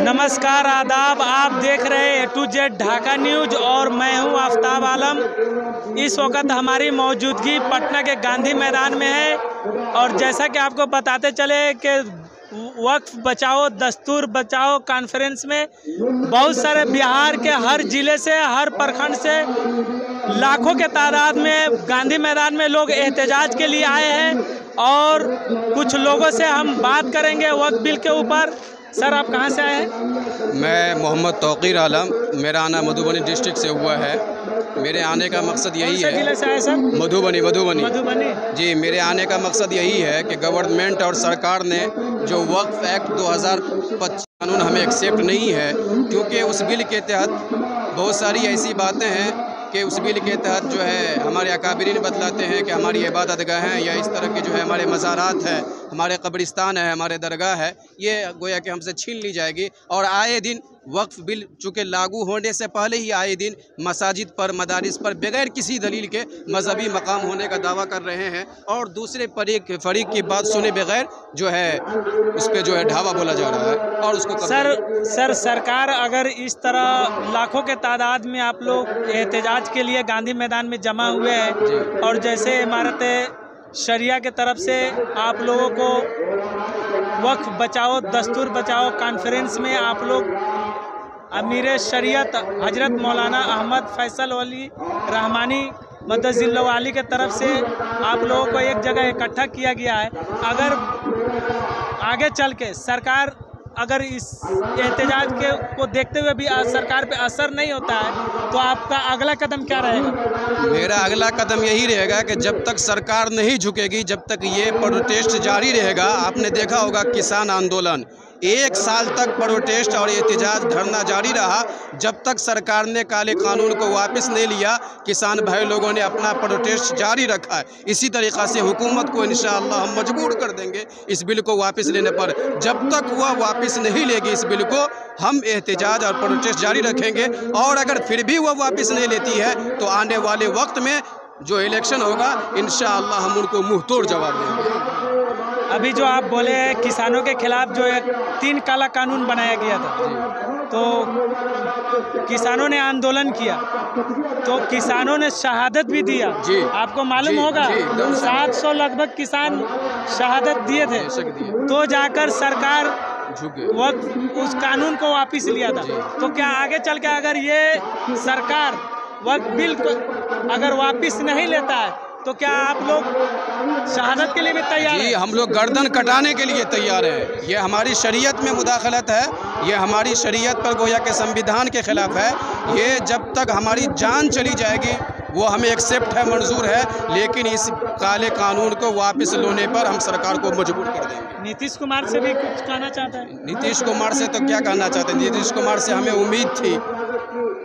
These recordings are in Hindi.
नमस्कार, आदाब। आप देख रहे हैं A to Z Dhaka news और मैं हूं आफ्ताब आलम। इस वक्त हमारी मौजूदगी पटना के गांधी मैदान में है और जैसा कि आपको बताते चले कि वक्फ बचाओ दस्तूर बचाओ कॉन्फ्रेंस में बहुत सारे बिहार के हर जिले से, हर प्रखंड से लाखों के तादाद में गांधी मैदान में लोग एहतजाज के लिए आए हैं और कुछ लोगों से हम बात करेंगे वक्फ बिल के ऊपर। सर, आप कहाँ से आए हैं? मैं मोहम्मद तौकीर आलम, मेरा आना मधुबनी डिस्ट्रिक्ट से हुआ है। मेरे आने का मकसद यही है। जिले से आए सर? मधुबनी। मधुबनी जी, मेरे आने का मकसद यही है कि गवर्नमेंट और सरकार ने जो वक्फ एक्ट 2025 कानून हमें एक्सेप्ट नहीं है, क्योंकि उस बिल के तहत बहुत सारी ऐसी बातें हैं कि उस बिल के तहत जो है हमारे अकाबिरीन बतलाते हैं कि हमारी इबादत गाहें या इस तरह की जो है हमारे मज़ारात हैं, हमारे कब्रिस्तान है, हमारे दरगाह है, ये गोया कि हमसे छीन ली जाएगी। और आए दिन वक्फ बिल चूँकि लागू होने से पहले ही आए दिन मसाजिद पर, मदारिस पर बगैर किसी दलील के मजहबी मकाम होने का दावा कर रहे हैं और दूसरे फरीक की बात सुने बगैर जो है उस पर जो है ढावा बोला जा रहा है और उसको सर सरकार अगर इस तरह लाखों के तादाद में आप लोग एहतजाज के लिए गांधी मैदान में जमा हुए हैं और जैसे इमारत शरिया के तरफ से आप लोगों को वक्फ बचाओ दस्तूर बचाओ कॉन्फ्रेंस में आप लोग अमीर शरीयत हजरत मौलाना अहमद फैसल वली रहमानी मदजिल्लावाली के तरफ से आप लोगों को एक जगह इकट्ठा किया गया है। अगर आगे चल के सरकार अगर इस एहतजाज को देखते हुए भी सरकार पे असर नहीं होता है तो आपका अगला कदम क्या रहेगा? मेरा अगला कदम यही रहेगा कि जब तक सरकार नहीं झुकेगी, जब तक ये प्रोटेस्ट जारी रहेगा। आपने देखा होगा किसान आंदोलन 1 साल तक प्रोटेस्ट और एहतजाज धरना जारी रहा। जब तक सरकार ने काले कानून को वापस नहीं लिया, किसान भाई लोगों ने अपना प्रोटेस्ट जारी रखा है। इसी तरीक़ा से हुकूमत को इंशाअल्लाह हम मजबूर कर देंगे इस बिल को वापस लेने पर। जब तक वह वापस नहीं लेगी इस बिल को, हम एहतजाज और प्रोटेस्ट जारी रखेंगे और अगर फिर भी वह वापस नहीं लेती है तो आने वाले वक्त में जो इलेक्शन होगा इंशाअल्लाह हम उनको मुँह तोड़ जवाब देंगे। अभी जो आप बोले किसानों के खिलाफ जो एक 3 काला कानून बनाया गया था, तो किसानों ने आंदोलन किया तो किसानों ने शहादत भी दिया। आपको मालूम होगा 700 लगभग किसान शहादत दिए थे, तो जाकर सरकार वक्त उस कानून को वापस लिया था। तो क्या आगे चल के अगर ये सरकार वक्त बिल को अगर वापस नहीं लेता है तो क्या आप लोग शहादत के लिए भी तैयार हैं? जी, हम लोग गर्दन कटाने के लिए तैयार हैं। ये हमारी शरीयत में मुदाखलत है, ये हमारी शरीयत पर गोया के संविधान के खिलाफ है। ये जब तक हमारी जान चली जाएगी वो हमें एक्सेप्ट है, मंजूर है, लेकिन इस काले कानून को वापस लेने पर हम सरकार को मजबूर कर देंगे। नीतीश कुमार से भी कुछ कहना चाहते हैं? नीतीश कुमार से तो क्या कहना चाहते हैं? नीतीश कुमार से हमें उम्मीद थी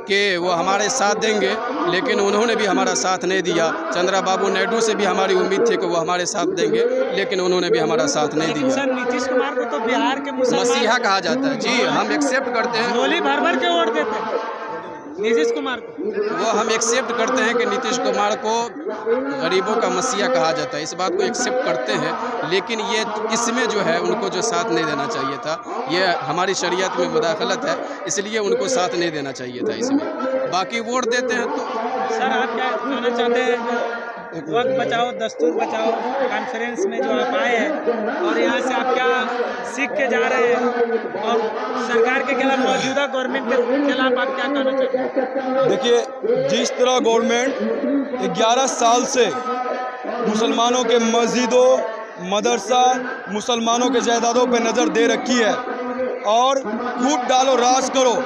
कि वो हमारे साथ देंगे, लेकिन उन्होंने भी हमारा साथ नहीं दिया। चंद्रबाबू नायडू से भी हमारी उम्मीद थी कि वो हमारे साथ देंगे, लेकिन उन्होंने भी हमारा साथ नहीं दिया। सर, नीतीश कुमार को तो बिहार के मसीहा कहा जाता है। जी, हम एक्सेप्ट करते हैं। गोली भर के वोट देते हैं नीतीश कुमार को। वो हम एक्सेप्ट करते हैं कि नीतीश कुमार को गरीबों का मसीहा कहा जाता है, इस बात को एक्सेप्ट करते हैं, लेकिन ये इसमें जो है उनको जो साथ नहीं देना चाहिए था। ये हमारी शरीयत में मुदाखलत है, इसलिए उनको साथ नहीं देना चाहिए था इसमें। बाकी वोट देते हैं। तो सर, आप क्या कहना चाहते हैं? वक्त बचाओ दस्तूर बचाओ कॉन्फ्रेंस में जो आप आए हैं और यहाँ से आप क्या सीख के जा रहे हैं और सरकार के खिलाफ, मौजूदा गवर्नमेंट के खिलाफ आप क्या कहना चाहते हैं? देखिए, जिस तरह गवर्नमेंट 11 साल से मुसलमानों के मस्जिदों, मदरसा, मुसलमानों के जायदादों पर नज़र दे रखी है और कूट डालो राज करो,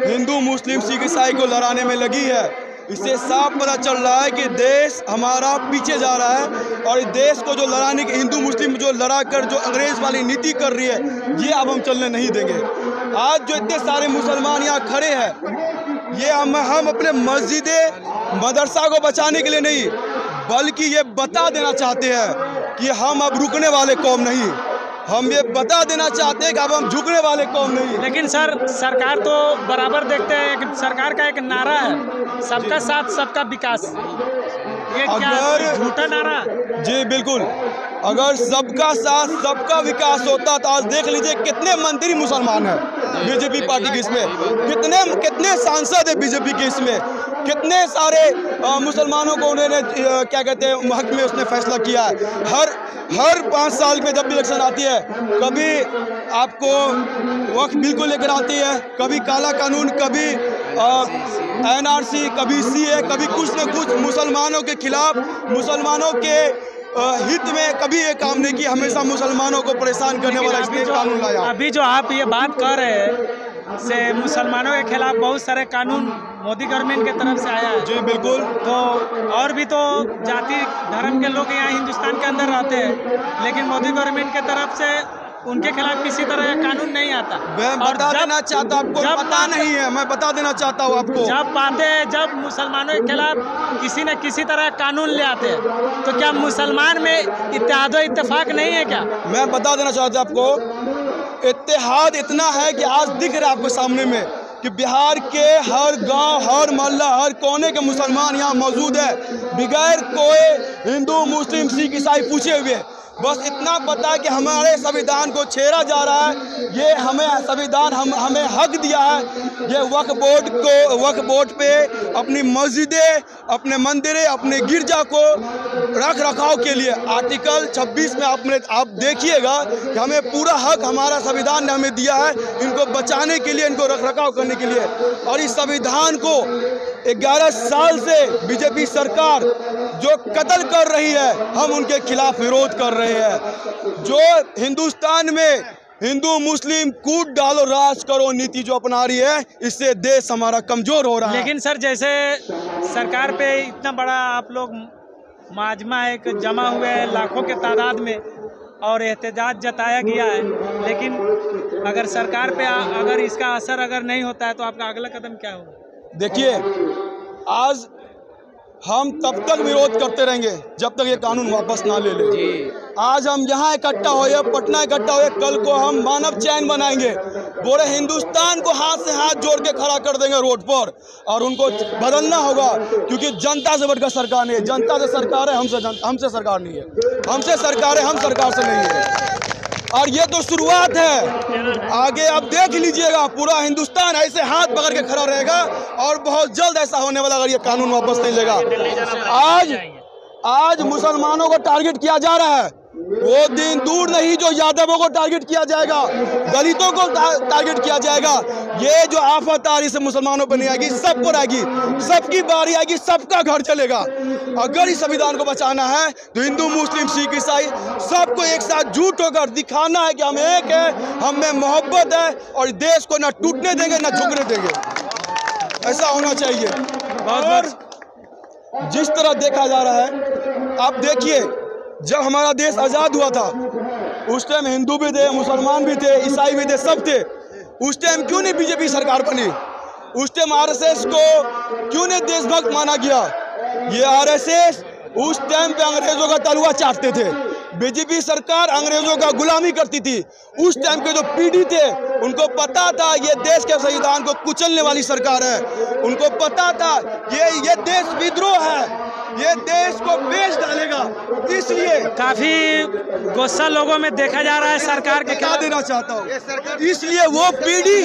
हिंदू मुस्लिम सिख ईसाई को लड़ाने में लगी है, इससे साफ पता चल रहा है कि देश हमारा पीछे जा रहा है और इस देश को जो लड़ाने के हिंदू मुस्लिम जो लड़ा कर जो अंग्रेज़ वाली नीति कर रही है, ये अब हम चलने नहीं देंगे। आज जो इतने सारे मुसलमान यहाँ खड़े हैं, ये हम अपने मस्जिदें मदरसा को बचाने के लिए नहीं, बल्कि ये बता देना चाहते हैं कि हम अब रुकने वाले कौम नहीं। हम ये बता देना चाहते हैं कि अब हम झुकने वाले कौम नहीं। लेकिन सर, सरकार तो बराबर देखते हैं, सरकार का एक नारा है सबका साथ सबका विकास, ये क्या झूठा नारा? जी बिल्कुल, अगर सबका साथ सबका विकास होता तो आज देख लीजिए कितने मंत्री मुसलमान हैं बीजेपी पार्टी के इसमें, कितने सांसद हैं बीजेपी के इसमें, कितने सारे मुसलमानों को उन्होंने क्या कहते हैं हक में उसने फैसला किया है। हर 5 साल में जब भी इलेक्शन आती है, कभी आपको वक्फ बिल को लेकर आती है, कभी काला कानून, कभी NRC, कभी CA, कभी कुछ न कुछ मुसलमानों के खिलाफ, मुसलमानों के हित में कभी ये काम नहीं किया, हमेशा मुसलमानों को परेशान करने वाला इसने कानून लाया। अभी जो आप ये बात कर रहे हैं से मुसलमानों के खिलाफ बहुत सारे कानून मोदी गवर्नमेंट की तरफ से आया है। जी बिल्कुल। तो और भी तो जाति धर्म के लोग यहाँ हिंदुस्तान के अंदर रहते हैं, लेकिन मोदी गवर्नमेंट की तरफ से उनके खिलाफ किसी तरह का कानून नहीं आता। मैं बता देना चाहता हूँ आपको, पता नहीं है, मैं बता देना चाहता हूँ आपको। जब मुसलमानों के खिलाफ किसी न किसी तरह कानून ले आते हैं, तो क्या मुसलमान में इत्तेहाद और इत्तेफाक नहीं है क्या? मैं बता देना चाहता हूँ आपको, इत्तेहाद इतना है कि आज दिख रहा है आपको सामने में कि बिहार के हर गांव, हर मोहल्ला, हर कोने के मुसलमान यहाँ मौजूद है, बगैर कोई हिंदू, मुस्लिम, सिख, ईसाई पूछे हुए। बस इतना पता है कि हमारे संविधान को छेड़ा जा रहा है। ये हमें संविधान हमें हक दिया है। ये वक्फ बोर्ड पे अपनी मस्जिदें, अपने मंदिरें, अपने गिरजा को रख रखाव के लिए आर्टिकल 26 में आप देखिएगा कि हमें पूरा हक हमारा संविधान ने हमें दिया है इनको बचाने के लिए, इनको रख रखाव करने के लिए। और इस संविधान को 11 साल से बीजेपी सरकार जो कत्ल कर रही है, हम उनके खिलाफ विरोध कर रहे हैं। जो हिंदुस्तान में हिंदू मुस्लिम कूट डालो राज करो नीति जो अपना रही है, इससे देश हमारा कमजोर हो रहा है। लेकिन सर, जैसे सरकार पे इतना बड़ा आप लोग माजमा एक जमा हुए हैं लाखों के तादाद में और एहतजाज जताया गया है, लेकिन अगर सरकार पे अगर इसका असर अगर नहीं होता है तो आपका अगला कदम क्या होगा? देखिए, आज हम तब तक विरोध करते रहेंगे जब तक ये कानून वापस ना ले ले। आज हम यहाँ इकट्ठा हुए, पटना इकट्ठा हुए, कल को हम मानव चैन बनाएंगे, पूरे हिंदुस्तान को हाथ से हाथ जोड़ के खड़ा कर देंगे रोड पर, और उनको बदलना होगा। क्योंकि जनता से बढ़कर सरकार नहीं है, जनता से सरकार है, हमसे सरकार नहीं है, हमसे सरकार है, हम सरकार से नहीं है। और ये तो शुरुआत है, आगे आप देख लीजिएगा पूरा हिंदुस्तान ऐसे हाथ पकड़ के खड़ा रहेगा और बहुत जल्द ऐसा होने वाला अगर ये कानून वापस नहीं लेगा। आज मुसलमानों को टारगेट किया जा रहा है, वो दिन दूर नहीं जो यादवों को टारगेट किया जाएगा, दलितों को टारगेट किया जाएगा। ये जो आफत आ रही है मुसलमानों पर नहीं आएगी, सब पर आएगी, सबकी बारी आएगी, सबका घर चलेगा। अगर इस संविधान को बचाना है तो हिंदू, मुस्लिम, सिख, ईसाई सबको एक साथ जुट होकर दिखाना है कि हम एक है, हम में मोहब्बत है और देश को न टूटने देंगे न झुकने देंगे। ऐसा होना चाहिए। और जिस तरह देखा जा रहा है, आप देखिए, जब हमारा देश आज़ाद हुआ था उस टाइम हिंदू भी थे, मुसलमान भी थे, ईसाई भी थे, सब थे। उस टाइम क्यों नहीं बीजेपी सरकार बनी? उस टाइम RSS को क्यों नहीं देशभक्त माना गया? ये RSS उस टाइम पे अंग्रेजों का तलवा चाटते थे। बीजेपी सरकार अंग्रेजों का गुलामी करती थी। उस टाइम के जो पीढ़ी थे उनको पता था ये देश के संविधान को कुचलने वाली सरकार है। उनको पता था ये देश विद्रोह है, ये देश को बेच डालेगा। इसलिए काफी गुस्सा लोगों में देखा जा रहा है सरकार के क्या देना चाहता हूँ। इसलिए वो पीढ़ी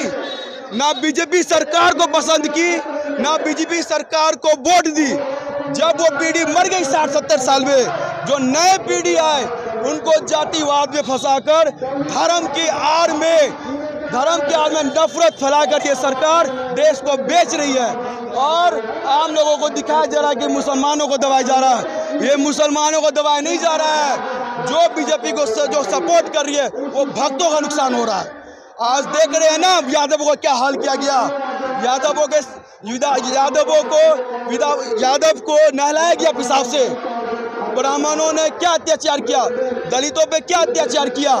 ना बीजेपी सरकार को पसंद की, ना बीजेपी सरकार को वोट दी। जब वो पीढ़ी मर गई 60-70 साल में, जो नए पीढ़ी आए उनको जातिवाद में फंसाकर धर्म की आड़ में नफरत फैलाकर ये सरकार देश को बेच रही है और आम लोगों को दिखाया जा रहा है कि मुसलमानों को दबाया जा रहा है। ये मुसलमानों को दबाया नहीं जा रहा है। जो बीजेपी को जो सपोर्ट कर रही है वो भक्तों का नुकसान हो रहा है। आज देख रहे हैं ना यादवों को क्या हाल किया गया। यादव को नहलाया गया पेशाब से। ब्राह्मणों ने क्या अत्याचार किया, दलितों पे क्या अत्याचार किया।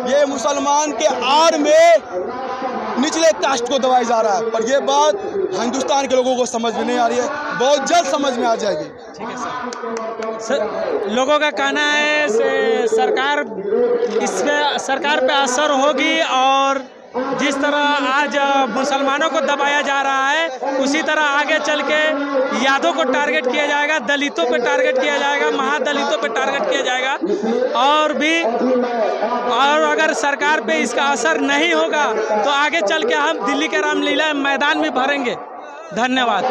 ये मुसलमान के आड़ में निचले कास्ट को दबाया जा रहा है। पर ये बात हिंदुस्तान के लोगों को समझ में नहीं आ रही है, बहुत जल्द समझ में आ जाएगी। ठीक है सर, लोगों का कहना है सरकार पे असर होगी और जिस तरह आज मुसलमानों को दबाया जा रहा है, उसी तरह आगे चल के यादों को टारगेट किया जाएगा, दलितों पे टारगेट किया जाएगा, महादलितों पे टारगेट किया जाएगा। और अगर सरकार पे इसका असर नहीं होगा तो आगे चल के हम दिल्ली के रामलीला मैदान में भरेंगे। धन्यवाद।